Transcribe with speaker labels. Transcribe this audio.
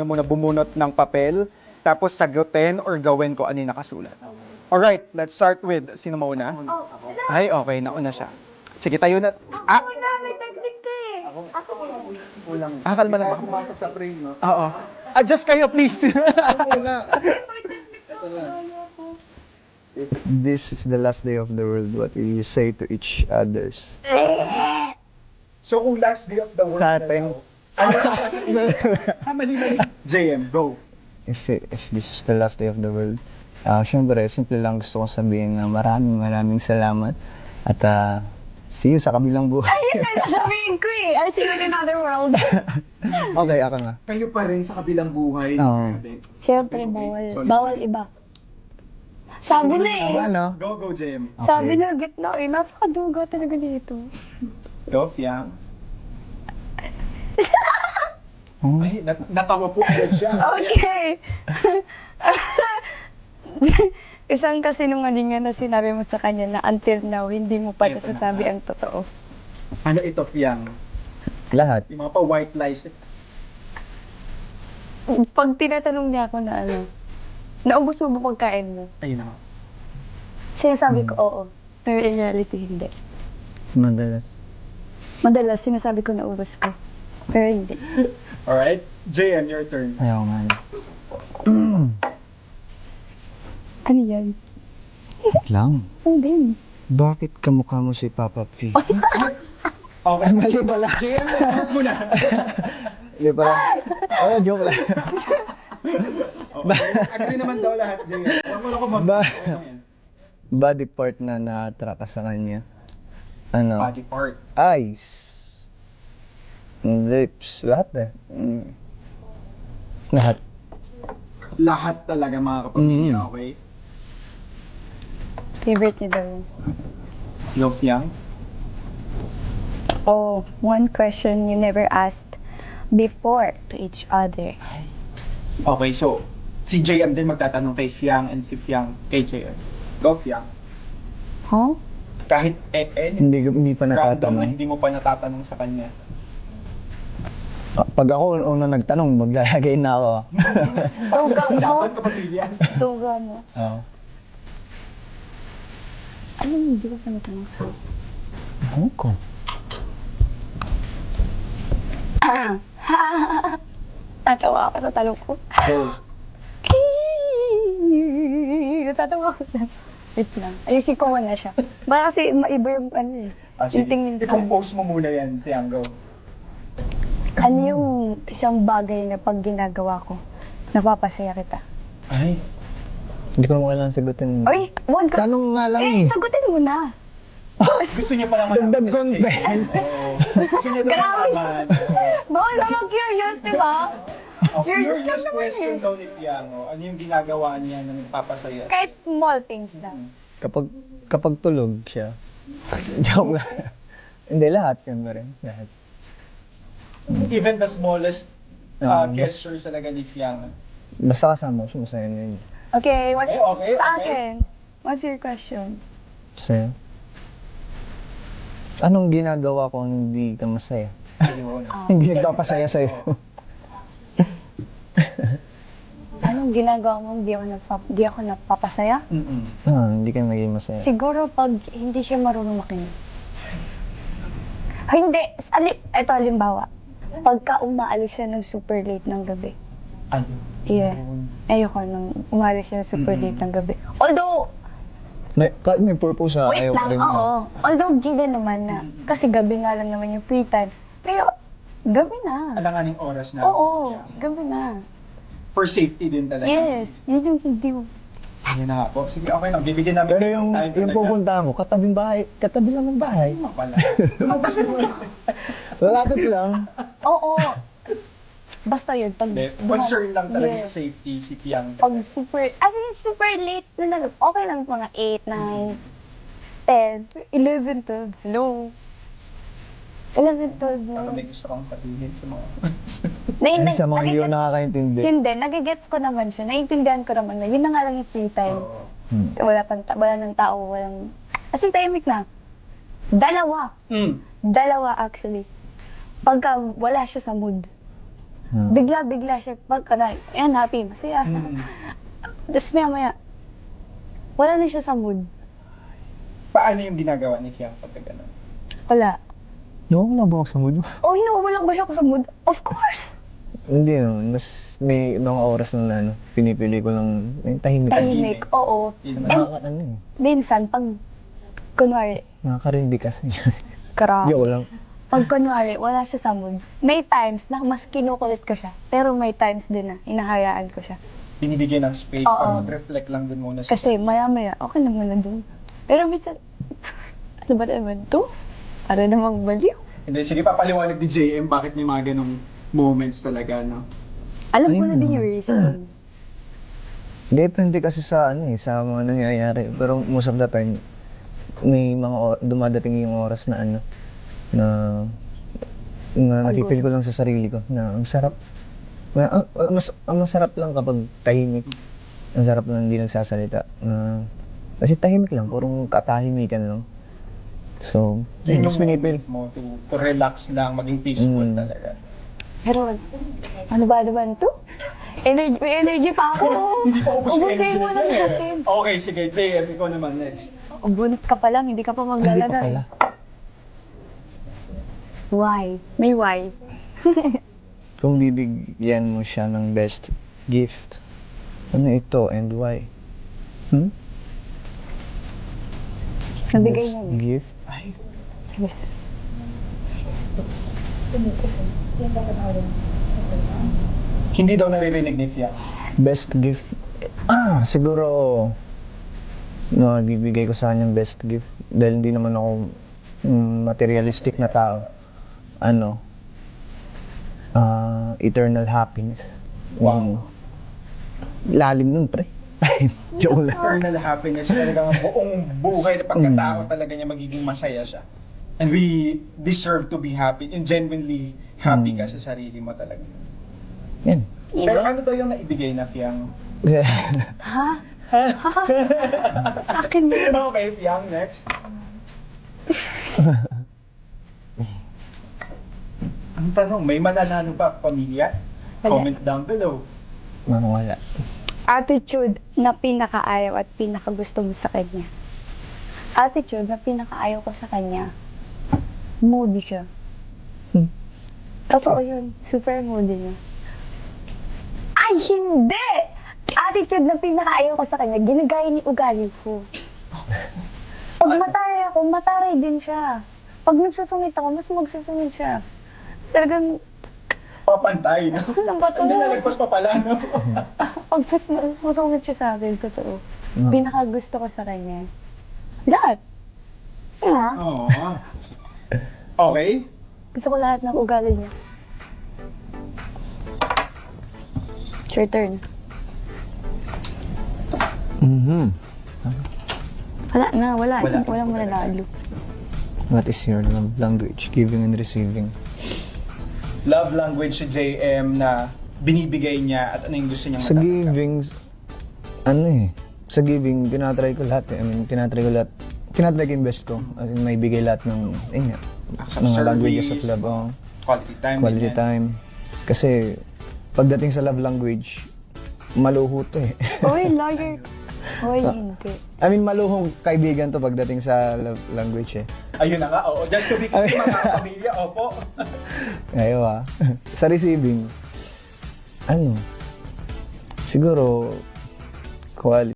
Speaker 1: nyo muna bumunot ng papel, tapos sagutin or gawin ko ano yung nakasulat. Alright, let's start with, sino mauna? Ay, okay, nauna siya. Sige, tayo na.
Speaker 2: Wala, may technique ka eh. Ako
Speaker 1: Kulang. Kalma lang.
Speaker 3: Pumasok sa frame, no?
Speaker 1: Oo. Adjust kayo, please.
Speaker 3: This is the last day of the world. What will you say to each others?
Speaker 1: So, kung last day of the world
Speaker 3: Sa
Speaker 1: na
Speaker 3: atin.
Speaker 1: daw, mali. JM, go.
Speaker 3: If this is the last day of the world, syempre, simple lang gusto kong sabihin na maraming salamat. At see you sa kabilang buhay.
Speaker 2: Ayun na sasabihin ko eh. I'll see you in another world.
Speaker 3: Okay, ako nga.
Speaker 1: Kayo pa rin sa kabilang buhay.
Speaker 3: Oo.
Speaker 2: Siyempre, bawal iba. Sabi na eh.
Speaker 3: Ano?
Speaker 1: Go, JM.
Speaker 3: Okay.
Speaker 2: Sabi na gitna eh. Napakaduga talaga dito.
Speaker 1: Go, Fiang.
Speaker 3: Hmm?
Speaker 1: Ay, natawa po agad siya.
Speaker 2: Okay. Isang kasinungalingan na sinabi mo sa kanya na until now, hindi mo pa nasasabi ang totoo.
Speaker 1: Ano ito, Fiang?
Speaker 3: Lahat.
Speaker 1: Yung mga pa-white lies.
Speaker 2: Pag tinatanong niya ako na ano, naubos mo ba pagkain mo?
Speaker 1: Ayun na.
Speaker 2: Sinasabi ko oo. Pero in reality, hindi.
Speaker 3: Madalas.
Speaker 2: Madalas, sinasabi ko naubos ko. Pero hindi.
Speaker 1: Alright, JM, your turn.
Speaker 3: Ayaw nga.
Speaker 2: Ano yan?
Speaker 3: Wait lang.
Speaker 2: Ano din?
Speaker 3: Bakit kamukha mo si Papa P?
Speaker 1: Okay, mali pala. JM, huwag mo na.
Speaker 3: Hindi pala. Oh, joke lang.
Speaker 1: Agree naman daw lahat, JM. Huwag mo na ko
Speaker 3: Body part na na-attract ka sa kanya. Ano?
Speaker 1: Body part.
Speaker 3: Eyes. Lips. Lahat eh. Lahat.
Speaker 1: Lahat talaga mga kapamilya, okay?
Speaker 2: Favorite niya daw yun.
Speaker 1: Yo, Fiang.
Speaker 2: Oh, one question you never asked before to each other.
Speaker 1: Okay, so, si JM din magtatanong kay Fiang and si Fiang kay JM. Go, Fiang.
Speaker 2: Huh?
Speaker 1: Kahit
Speaker 3: Hindi pa
Speaker 1: random na
Speaker 3: natatanong.
Speaker 1: hindi mo pa natatanong sa kanya.
Speaker 3: Pag ako una nagtanong, maglalagay na ako.
Speaker 2: Tuga mo?
Speaker 1: Dapat kapamilya.
Speaker 2: Tuga mo?
Speaker 3: Oo.
Speaker 2: Ano hindi ko pa natanong sa
Speaker 3: Ewan ko.
Speaker 2: Natawa ako sa talong ko.
Speaker 1: So,
Speaker 2: Natatawa ko na. Wait lang. Ayusin ko muna siya. Baka kasi maiba yung ano eh. Yung tingin ko.
Speaker 1: I-compose mo muna yan, Fiang. Go.
Speaker 2: Ano yung isang bagay na pag ginagawa ko, napapasaya kita?
Speaker 3: Ay. Hindi ko naman kailangan sagutin.
Speaker 2: Oy, wag ka.
Speaker 3: Tanong nga lang eh.
Speaker 2: Sagutin mo na.
Speaker 1: Gusto niya pa naman.
Speaker 3: Dagdag content.
Speaker 1: Oo. Gusto niya daw
Speaker 2: Grabe.
Speaker 1: naman.
Speaker 2: Bawal naman curious, di ba?
Speaker 1: Curious
Speaker 2: Curious naman
Speaker 1: question
Speaker 2: eh.
Speaker 1: daw ni Fiang. Ano yung ginagawa niya na nagpapasaya?
Speaker 2: Kahit small things lang.
Speaker 3: Kapag tulog siya. Joke lang. Hindi, lahat yun ba rin. Lahat.
Speaker 1: Even the smallest
Speaker 3: Um,
Speaker 1: gestures talaga ni Fiang.
Speaker 3: Basta kasama ko, masaya niya yun.
Speaker 2: Okay, what's
Speaker 1: Okay.
Speaker 2: sa akin? What's your question?
Speaker 3: Masaya. Anong ginagawa ko hindi ka masaya?
Speaker 1: Ayun.
Speaker 3: Hindi nagpapasaya sa'yo.
Speaker 2: Anong ginagawa mo? Di ako napapasaya?
Speaker 3: Hindi ka naging masaya.
Speaker 2: Siguro pag hindi siya marunong makinig. Hindi. Ito halimbawa. Pagka umaalis siya ng super late ng gabi.
Speaker 1: Ayun.
Speaker 2: Yeah. Ayoko nung umaalis siya ng super late ng gabi. Although,
Speaker 3: Kahit may purpose siya,
Speaker 2: wait
Speaker 3: ayaw ko
Speaker 2: lang,
Speaker 3: rin.
Speaker 2: oo. Although given naman na, kasi gabi nga lang naman yung free time. Pero, gabi na.
Speaker 1: Alanganing oras na.
Speaker 2: Oo,
Speaker 1: Yeah.
Speaker 2: gabi na.
Speaker 1: For safety din talaga.
Speaker 2: Yes, yun yung hindi mo.
Speaker 1: Yun na nga po. Sige, okay lang. Bibigyan namin
Speaker 3: Pero
Speaker 1: kayo ng
Speaker 3: yung
Speaker 1: time talaga.
Speaker 3: pupunta mo, katabi lang ng bahay.
Speaker 1: Ano pala?
Speaker 3: Lalapit lang.
Speaker 2: Oo. Basta yun. Pag,
Speaker 1: Hindi. Concern lang talaga
Speaker 2: Yeah.
Speaker 1: sa safety si Piang.
Speaker 2: Pag super, as in super late na lang, okay lang mga 8, 9, 10, 11, 12, hello. 11, 12
Speaker 1: Baka
Speaker 2: na.
Speaker 1: may gusto kang sabihin sa mga...
Speaker 3: Sa mga hindi ko nakakaintindi.
Speaker 2: Hindi, nagigets ko naman siya. Naiintindihan ko naman na yun na nga lang yung free time.
Speaker 1: Oo.
Speaker 2: Wala ng tao, walang... As in, tahimik na. Dalawa.
Speaker 1: Mm.
Speaker 2: Dalawa actually. Pagka wala siya sa mood. Bigla siya pagka ayan, happy, masaya. Tapos maya, wala na siya sa mood.
Speaker 1: Paano yung ginagawa ni Fiang pagka ganun?
Speaker 2: Wala.
Speaker 3: Wala ba ako sa mood mo?
Speaker 2: Oh, hinuwalan ba siya ako sa mood? Of course!
Speaker 3: Hindi naman. Mas may mga oras na ano, pinipili ko lang tahimik.
Speaker 2: Tahimik, oo.
Speaker 1: Yun naman.
Speaker 3: Nakaka-ano eh.
Speaker 2: Minsan, pag, kunwari,
Speaker 3: Nakaka-rindy kasi.
Speaker 2: karami.
Speaker 3: Yo lang.
Speaker 2: Pag kunwari, wala siya sa mood. May times na mas kinukulit ko siya. Pero may times din na hinahayaan ko siya.
Speaker 1: Binibigyan ng space
Speaker 2: Oo.
Speaker 1: para mag-reflect lang dun muna siya.
Speaker 2: Kasi maya-maya, okay na muna dun. Pero minsan, ano ba naman to? Para namang baliw.
Speaker 1: Hindi, sige, papaliwanag ni JM bakit may mga ganong moments talaga, no?
Speaker 2: Alam ko
Speaker 3: Ayun.
Speaker 2: na din yung reason.
Speaker 3: Depende kasi sa ano eh, sa mga nangyayari. Pero most of the time, may mga dumadating yung oras na ano, na nafe-feel ko lang sa sarili ko na ang sarap. Ang masarap lang kapag tahimik. Ang sarap na hindi nagsasalita. Kasi tahimik lang, purong katahimikan lang. So,
Speaker 1: Yun
Speaker 3: mas
Speaker 1: yung
Speaker 3: pinipil.
Speaker 1: moment mo to relax lang, maging peaceful talaga.
Speaker 2: Pero, ano ba naman to? May energy pa ako.
Speaker 1: Hindi pa ubos yung
Speaker 2: Ubusin
Speaker 1: energy
Speaker 2: mo lang
Speaker 1: niya eh.
Speaker 2: natin.
Speaker 1: Okay, sige, JM, ikaw naman next.
Speaker 2: Bunot ka pa lang, hindi ka pa
Speaker 3: Hindi pa
Speaker 2: maglalaro.
Speaker 3: pala.
Speaker 2: Why? May why.
Speaker 3: Kung bibigyan mo siya ng best gift, ano ito and why?
Speaker 2: Nabigay
Speaker 3: Best
Speaker 2: niya niya.
Speaker 3: gift?
Speaker 2: Yes.
Speaker 1: Hindi daw naririnig ni Fiang.
Speaker 3: Best gift? Siguro, no, bibigay ko sa kanyang best gift. Dahil hindi naman ako materialistic na tao. Ano, eternal happiness.
Speaker 1: Wow.
Speaker 3: Lalim nun, pre. Joke lang.
Speaker 1: Eternal happiness, talagang buong buhay na pagkatao talaga niya magiging masaya siya. And we deserve to be happy and genuinely happy ka sa sarili mo talaga.
Speaker 3: Yan.
Speaker 1: Pero ano daw yung naibigay na Fiang?
Speaker 2: Ha? Akin yun.
Speaker 1: Okay, Fiang, next. Ang tanong, may mananalo pa pamilya?
Speaker 2: Wala.
Speaker 1: Comment down below.
Speaker 3: Wala.
Speaker 2: Attitude na pinakaayaw at pinakagusto mo sa kanya. Attitude na pinakaayaw ko sa kanya. Moody siya. Totoo yun. Super moody niya. Ay, hindi! Attitude na pinakaayaw ko sa kanya, ginagaya ni ugali ko. Pag mataray ako, mataray din siya. Pag nagsusungit ako, mas magsusungit siya. Talagang,
Speaker 1: Papantay, no?
Speaker 2: ano ba to?
Speaker 1: Hindi nalagpas pa pala, no?
Speaker 2: Pag mas masungit siya sa akin, totoo. Pinakagusto ko sa kanya. Lahat. Yeah.
Speaker 1: Oo. Okay.
Speaker 2: Gusto ko lahat ng ugali niya. It's your turn. Wala. Walang mananalo.
Speaker 3: What is your love language? Giving and receiving.
Speaker 1: Love language si JM na binibigay niya at ano yung gusto niyang
Speaker 3: Sa giving, sa giving, tinatry ko lahat eh. I mean, tinatry ko yung best ko. As in, may bigay lahat ng, mga languages of love. Oh.
Speaker 1: Quality time.
Speaker 3: Quality
Speaker 1: ganyan.
Speaker 3: time. Kasi, pagdating sa love language, maluho to eh.
Speaker 2: Oy, liar. Oy, hindi.
Speaker 3: I mean, maluhong kaibigan to pagdating sa love language eh.
Speaker 1: Ayun na nga, oo. Just to be clear, mga pamilya, opo.
Speaker 3: Ngayon sa receiving, siguro, quality.